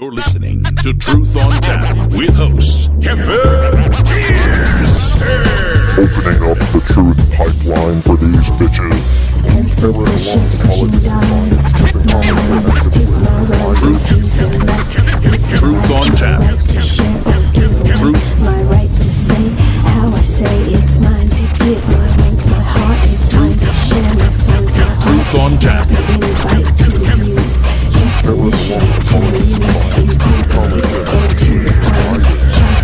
You're listening to Truth on Tap with host Kevin. Opening up the truth pipeline for these bitches. Never long college Truth on Tap. Truth. My right to say how I say it's mine to give my length, my heart, it's mine to share my songs, my Truth on Tap. invite to use just permission to use and chop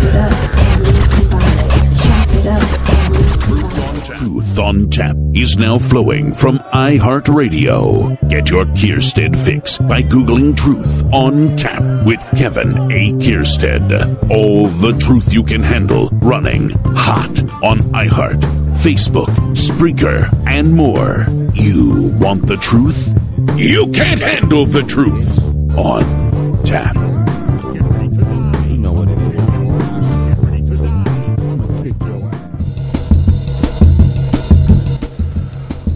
it up and recombine, chop it up and recombine. Truth on Tap is now flowing from iHeartRadio. Get your Kierstead fix by Googling Truth on Tap with Kevin A. Kierstead. All the truth you can handle running hot on iHeart, Facebook, Spreaker, and more. You want the truth? You can't handle the truth on Tap.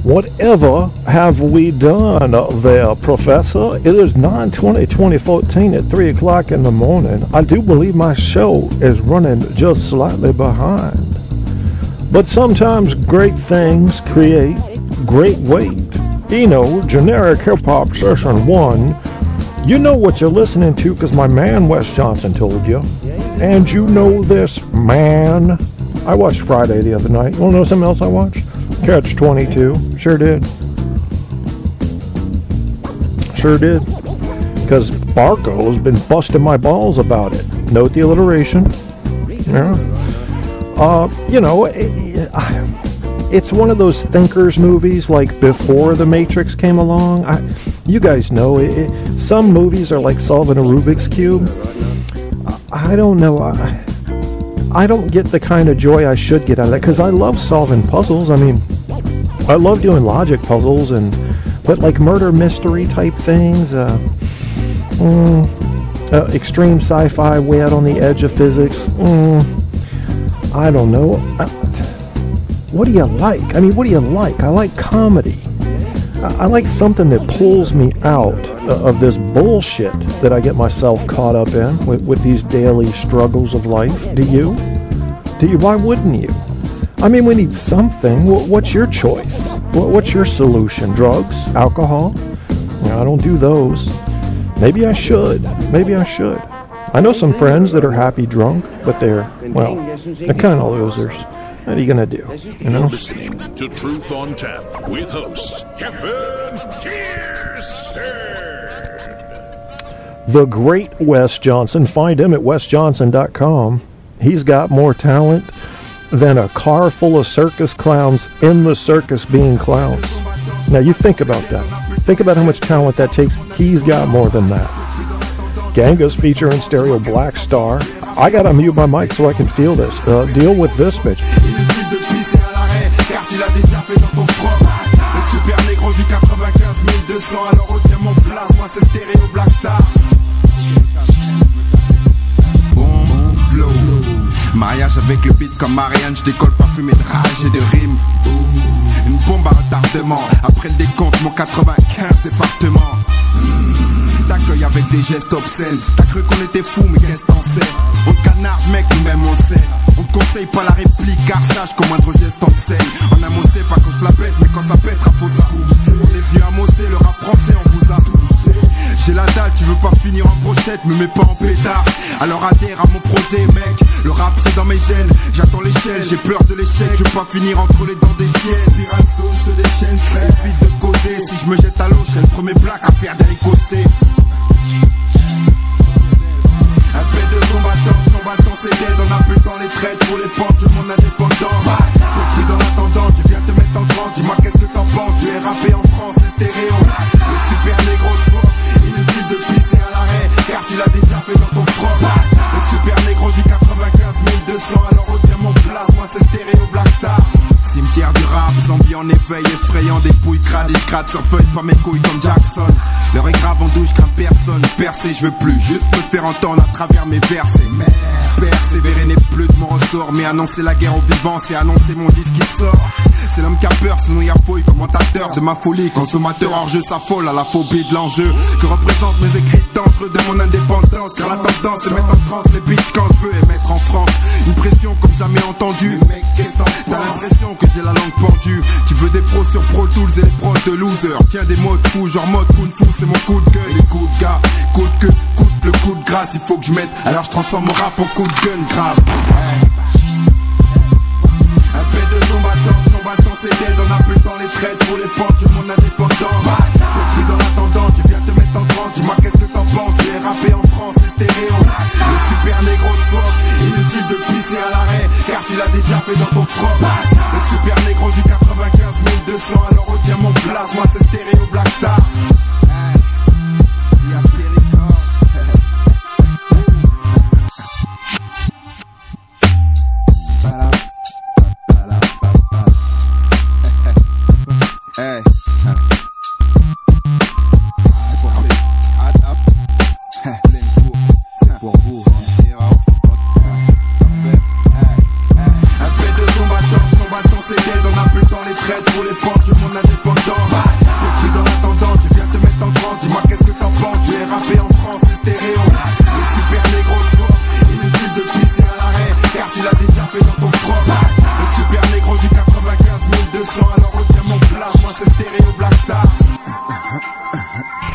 Whatever have we done there, Professor? It is 9/20/2014 at 3 o'clock in the morning. I do believe my show is running just slightly behind. But sometimes great things create great weight. You know, generic hip-hop session 1. You know what you're listening to because my man Wes Johnson told you. And you know this man. I watched Friday the other night. You want to know something else I watched? Catch 22. Sure did. Sure did. Because Barco's been busting my balls about it. Note the alliteration. Yeah. You know, it's one of those thinkers movies like before The Matrix came along. You guys know, some movies are like solving a Rubik's Cube. I don't know. I don't get the kind of joy I should get out of that because I love solving puzzles. I mean, I love doing logic puzzles, but like murder mystery type things, extreme sci-fi way out on the edge of physics. I don't know. What do you like? I mean, what do you like? I like comedy. I like something that pulls me out of this bullshit that I get myself caught up in with these daily struggles of life. Do you? Why wouldn't you? I mean, we need something. What's your choice? What's your solution? Drugs? Alcohol? I don't do those. Maybe I should. I know some friends that are happy drunk, but they're kind of losers. What are you gonna do? You know? You're listening to Truth on Tap with host Kevin Kierstead. The great Wes Johnson. Find him at wesjohnson.com. He's got more talent than a car full of circus clowns in the circus being clowns. Now you think about that. Think about how much talent that takes. He's got more than that. Ganga's featuring Stereo Black Star. I gotta mute my mic so I can feel this. Deal with this bitch. Mariage avec le beat comme Marianne, je décolle parfumé de rage et de rimes. Une bombe à retardement. Après le décompte, mon 95 département. T'accueilles avec des gestes obscènes. T'as cru qu'on était fous, mais qu'est-ce t'en sais? On te canarde, mec, nous-mêmes on le sait. On te conseille pas la réplique, car sache qu'au moindre geste on te saigne. En un mot, c'est pas qu'on se la pète, mais quand ça pète, rap faut ça. On est venu amosser le rap français, on vous a touché. J'ai la dalle, tu veux pas finir en brochette, me mets pas en pétard. Alors adhère à mon projet, mec. Le rap c'est dans mes gènes, j'attends l'échelle, j'ai peur de l'échec. Je veux pas finir entre les dents des chiennes. Spiral zone se déchaîne, frère. Évite de causer, si je me jette à l'eau, j'ai le premier plaque à faire des ricossés. Un peu de combattant, je tombe à le temps, c'est dead. On a plus dans les traites pour les pentes de mon indépendance. T'es plus dans l'attendant, je viens te mettre en transe. Dis-moi qu'est-ce que t'en penses, tu es rappé en France, c'est stéréo. Le super négro de fuck, inutile de pisser à l'arrêt, car tu l'as déjà fait dans ton froc. Le super négro du 95 1200, alors retiens mon place, moi c'est stéréo Black Star. Cimetière du rap, zombie en éveil, effrayant, des pouilles crades et je gratte sur feuille, pas mes couilles comme Jackson. L'heure est grave en douche, crains personne, percer je veux plus, juste me faire entendre à travers mes versets. Merde. Persévérer n'est plus de mon ressort, mais annoncer la guerre aux vivants, c'est annoncer mon disque qui sort. C'est l'homme qui a peur, sinon y a fouille, commentateur de ma folie, consommateur hors jeu s'affole à la phobie de l'enjeu que représentent mes écrits dangereux de mon indépendance. Car la tendance c'est mettre en France les bitches quand je veux et mettre en France une pression comme jamais entendue. Mec, qu'est-ce que t'as l'impression que j'ai la langue pendue? Tu veux des pros sur Pro Tools et les pros de loser. Tiens des mots de fou, genre mode kung fu, c'est mon coup de gueule. Les coups de gars, coup de queue, coup de le coup de grâce, il faut que je mette. Alors je transforme mon rap en coup de gun grave. Un peu de non-battant, c'est dead, on a plus le temps les traites pour les pentes de mon indépendance. T'es plus dans l'attendance, je viens te mettre en transe. Dis-moi qu'est-ce que t'en penses, tu es rappé en France, c'est stéréo. Le super négro de phoque, inutile de pisser à l'arrêt, car tu l'as déjà fait dans ton froc. Le super négro du 95 200, alors retiens mon place, moi c'est stéréo Black Star.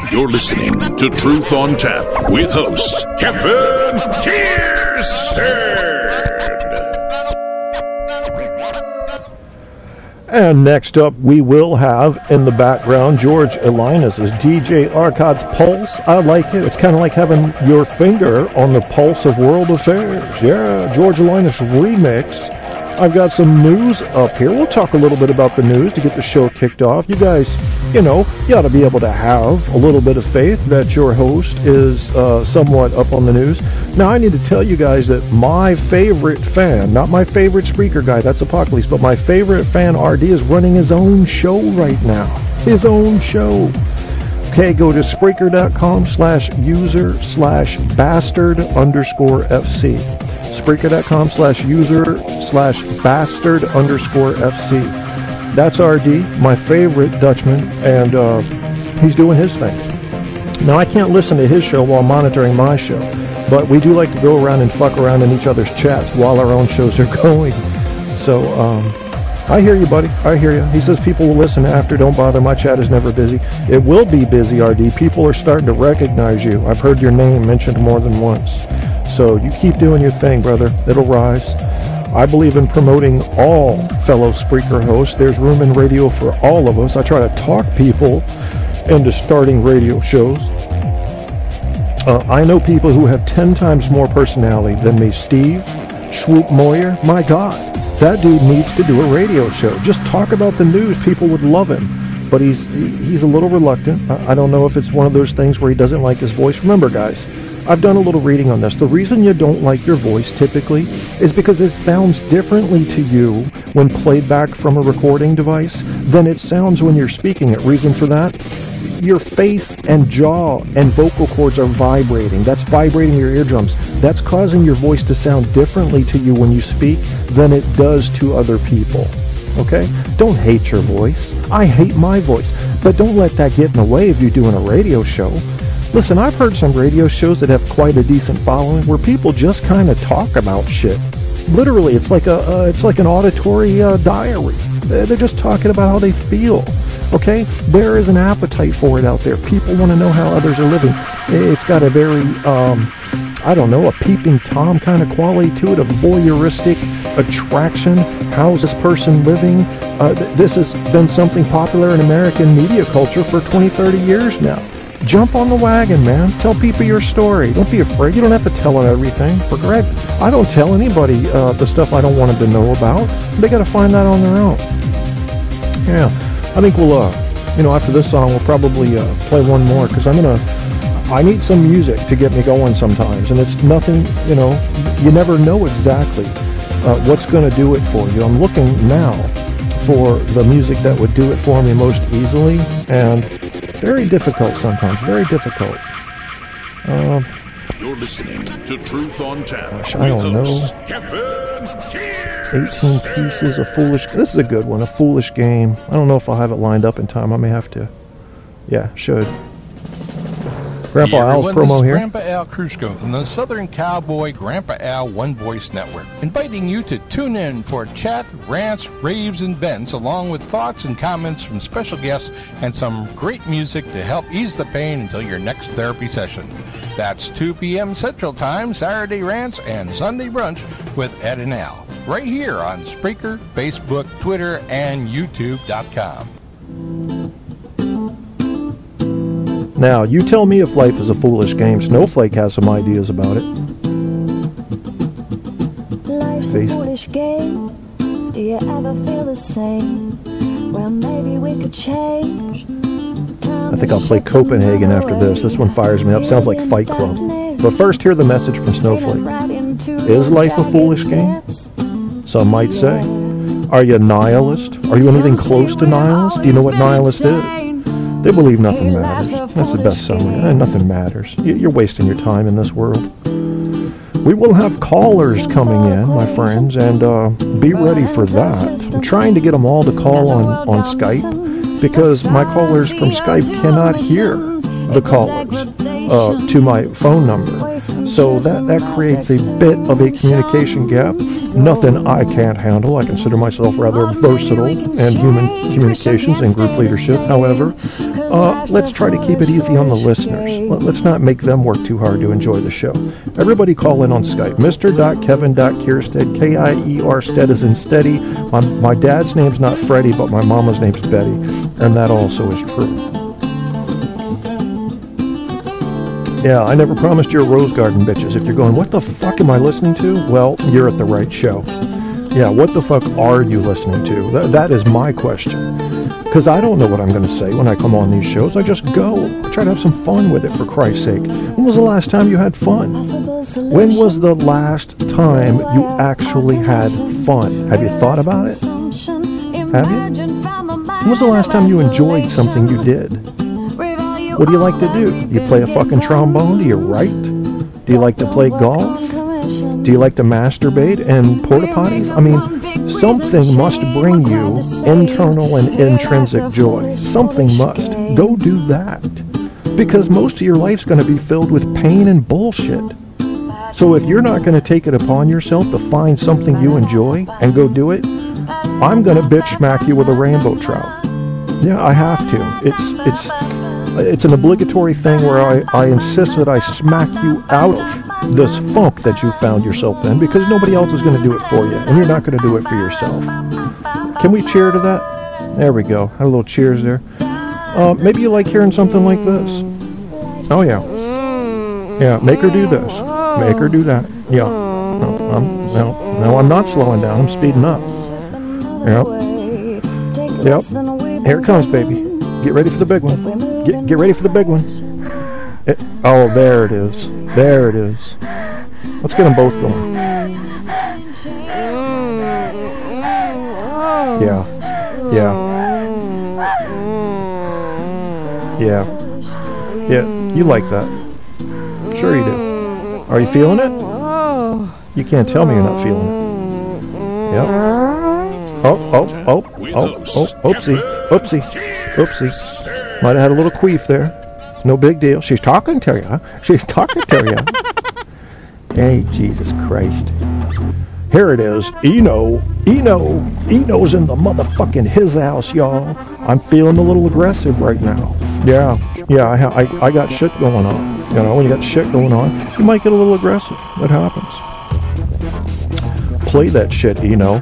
You're listening to Truth on Tap with host Kevin Kierstead. And next up, we will have in the background George Elinas's DJ Arcade's Pulse. I like it. It's kind of like having your finger on the pulse of world affairs. Yeah, George Elinas remix. I've got some news up here. We'll talk a little bit about the news to get the show kicked off. You guys, you ought to be able to have a little bit of faith that your host is somewhat up on the news. Now, I need to tell you guys that my favorite fan, not my favorite Spreaker guy, that's Apocalypse, but my favorite fan, RD, is running his own show right now. His own show. Okay, go to Spreaker.com/user/bastard_FC. Spreaker.com/user/bastard_FC. That's RD, my favorite Dutchman, and he's doing his thing. Now, I can't listen to his show while monitoring my show, but we do like to go around and fuck around in each other's chats while our own shows are going. So, I hear you, buddy. I hear you. He says people will listen after. Don't bother. My chat is never busy. It will be busy, RD. People are starting to recognize you. I've heard your name mentioned more than once. So you keep doing your thing, brother. It'll rise. I believe in promoting all fellow Spreaker hosts. There's room in radio for all of us. I try to talk people into starting radio shows. I know people who have 10 times more personality than me. Steve Schwoop Moyer, my God, that dude needs to do a radio show. Just talk about the news. People would love him. But he's a little reluctant. I don't know if it's one of those things where he doesn't like his voice. Remember, guys, I've done a little reading on this. The reason you don't like your voice typically is because it sounds differently to you when played back from a recording device than it sounds when you're speaking it. Reason for that? Your face and jaw and vocal cords are vibrating. That's vibrating your eardrums. That's causing your voice to sound differently to you when you speak than it does to other people. Okay? Don't hate your voice. I hate my voice. But don't let that get in the way of you doing a radio show. Listen, I've heard some radio shows that have quite a decent following where people just kind of talk about shit. Literally, it's like an auditory diary. They're just talking about how they feel. Okay? There is an appetite for it out there. People want to know how others are living. It's got a very, a peeping Tom kind of quality to it, a voyeuristic attraction. How's this person living? This has been something popular in American media culture for 20, 30 years now. Jump on the wagon, man. Tell people your story. Don't be afraid. You don't have to tell them everything. For Greg, I don't tell anybody the stuff I don't want them to know about. They got to find that on their own. Yeah, I think we'll, after this song, we'll probably play one more because I need some music to get me going sometimes. And it's nothing, you never know exactly what's going to do it for you. I'm looking now for the music that would do it for me most easily, and very difficult sometimes, very difficult. You're listening to Truth on Tap. Gosh, I don't know. Kevin Kears. 18 pieces of foolish. This is a good one. A foolish game. I don't know if I'll have it lined up in time. I may have to. Yeah, should. Grandpa Al's promo here. Grandpa Al Krushko from the Southern Cowboy Grandpa Al One Voice Network, inviting you to tune in for chat, rants, raves, and vents, along with thoughts and comments from special guests and some great music to help ease the pain until your next therapy session. That's 2 p.m. Central Time, Saturday rants and Sunday brunch with Ed and Al, right here on Spreaker, Facebook, Twitter, and YouTube.com. Now, you tell me if life is a foolish game. Snowflake has some ideas about it. Life's a foolish game. Do you ever feel the same? Well, maybe we could change. I think I'll play Copenhagen after this. This one fires me up. Sounds like Fight Club. But first, hear the message from Snowflake. Is life a foolish game? Some might say. Are you a nihilist? Are you anything close to nihilist? Do you know what nihilist is? They believe nothing matters. That's the best summary. Nothing matters. You're wasting your time in this world. We will have callers coming in, my friends, and be ready for that. I'm trying to get them all to call on Skype because my callers from Skype cannot hear the callers to my phone number. So that creates a bit of a communication gap. Nothing I can't handle. I consider myself rather versatile in human communications and group leadership. However, let's try to keep it easy on the listeners. Let's not make them work too hard to enjoy the show. Everybody call in on Skype. Mr.Kevin.Kierstead, K-I-E-R, stead as in steady. My dad's name's not Freddie, but my mama's name's Betty, and that also is true. Yeah, I never promised you a rose garden, bitches. If you're going, what the fuck am I listening to? Well, you're at the right show. Yeah, what the fuck are you listening to? That is my question. Because I don't know what I'm going to say when I come on these shows. I just go. I try to have some fun with it, for Christ's sake. When was the last time you had fun? When was the last time you actually had fun? Have you thought about it? Have you? When was the last time you enjoyed something you did? What do you like to do? Do you play a fucking trombone? Do you write? Do you like to play golf? Do you like to masturbate and porta potties? I mean, something must bring you internal and intrinsic joy. Something must. Go do that. Because most of your life's going to be filled with pain and bullshit. So if you're not going to take it upon yourself to find something you enjoy and go do it, I'm going to bitch smack you with a rainbow trout. Yeah, I have to. It's an obligatory thing where I insist that I smack you out of this funk that you found yourself in because nobody else is going to do it for you, and you're not going to do it for yourself. Can we cheer to that? There we go. Have a little cheers there. Maybe you like hearing something like this. Oh, yeah. Yeah, make her do this. Make her do that. Yeah. No, I'm not slowing down. I'm speeding up. Yep. Here it comes, baby. Get ready for the big one. Get ready for the big one. Oh, there it is. There it is. Let's get them both going. Yeah. You like that. Sure you do. Are you feeling it? You can't tell me you're not feeling it. Yep. Oopsie. Might have had a little queef there. No big deal. She's talking to you. Hey, Jesus Christ. Here it is. Eno's in the motherfucking his house, y'all. I'm feeling a little aggressive right now. Yeah, I got shit going on. You know, when you got shit going on, you might get a little aggressive. That happens. Play that shit, Eno.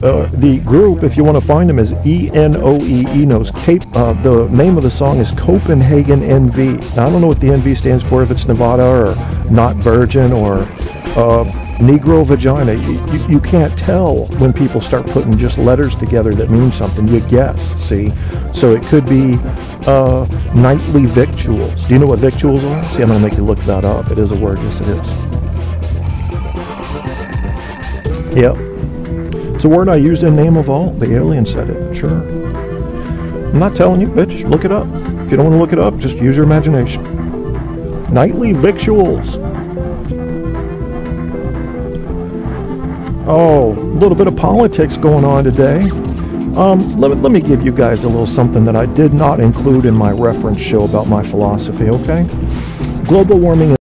The group, if you want to find them, is E-N-O-E, Enos. The name of the song is Copenhagen NV. Now, I don't know what the NV stands for, if it's Nevada or Not Virgin or Negro Vagina. You can't tell when people start putting just letters together that mean something. You guess, see? So it could be nightly victuals. Do you know what victuals are? See, I'm going to make you look that up. It is a word. Yes, it is. Yep. It's a word I used in Name of All. The alien said it. Sure. I'm not telling you, bitch. Look it up. If you don't want to look it up, just use your imagination. Nightly victuals. Oh, a little bit of politics going on today. Let me give you guys a little something that I did not include in my reference show about my philosophy, okay? Global warming